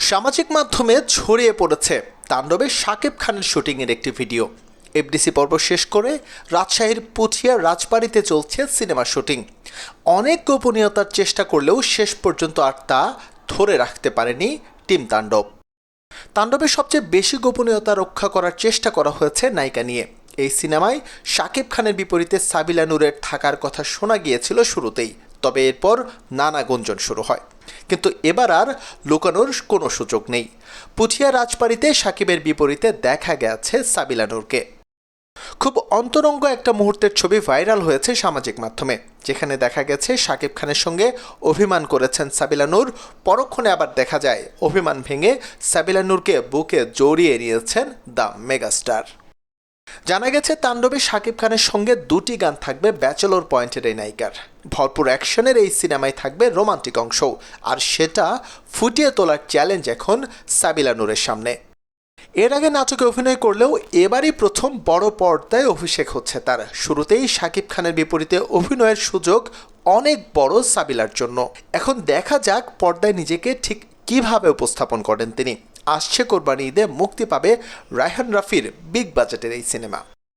সামাজিক মাধ্যমে ছড়িয়ে পড়েছে তাণ্ডবে শাকিব খানের শুটিংয়ের একটি ভিডিও। এফডিসি পর্ব শেষ করে রাজশাহীর পুঠিয়ার রাজবাড়িতে চলছে সিনেমা শুটিং। অনেক গোপনীয়তার চেষ্টা করলেও শেষ পর্যন্ত আর তা ধরে রাখতে পারেনি টিম তাণ্ডব। তাণ্ডবের সবচেয়ে বেশি গোপনীয়তা রক্ষা করার চেষ্টা করা হয়েছে নায়িকা নিয়ে। এই সিনেমায় শাকিব খানের বিপরীতে সাবিলা নূরের থাকার কথা শোনা গিয়েছিল শুরুতেই, তবে এরপর নানা গুঞ্জন শুরু হয়। কিন্তু এবার আর লুকানোর কোনো সুযোগ নেই। পুঠিয়া রাজবাড়িতে শাকিবের বিপরীতে দেখা গেছে সাবিলা নূরকে। খুব অন্তরঙ্গ একটা মুহূর্তের ছবি ভাইরাল হয়েছে সামাজিক মাধ্যমে, যেখানে দেখা গেছে শাকিব খানের সঙ্গে অভিমান করেছেন সাবিলা নূর। পরক্ষণে আবার দেখা যায় অভিমান ভেঙে সাবিলা নূরকে বুকে জড়িয়ে নিয়েছেন দ্য মেগাস্টার। জানা গেছে তাণ্ডবে শাকিব খানের সঙ্গে দুটি গান থাকবে ব্যাচেলর পয়েন্টের এই নায়িকার। ভরপুর অ্যাকশনের এই সিনেমায় থাকবে রোমান্টিক অংশও, আর সেটা ফুটিয়ে তোলার চ্যালেঞ্জ এখন সাবিলা নূরের সামনে। এর আগে নাটকে অভিনয় করলেও এবারই প্রথম বড় পর্দায় অভিষেক হচ্ছে তার। শুরুতেই শাকিব খানের বিপরীতে অভিনয়ের সুযোগ অনেক বড় সাবিলার জন্য। এখন দেখা যাক পর্দায় নিজেকে ঠিক কিভাবে উপস্থাপন করেন তিনি। আসছে কোরবানি ঈদে মুক্তি পাবে রায়হান রাফির বিগ বাজেটের এই সিনেমা।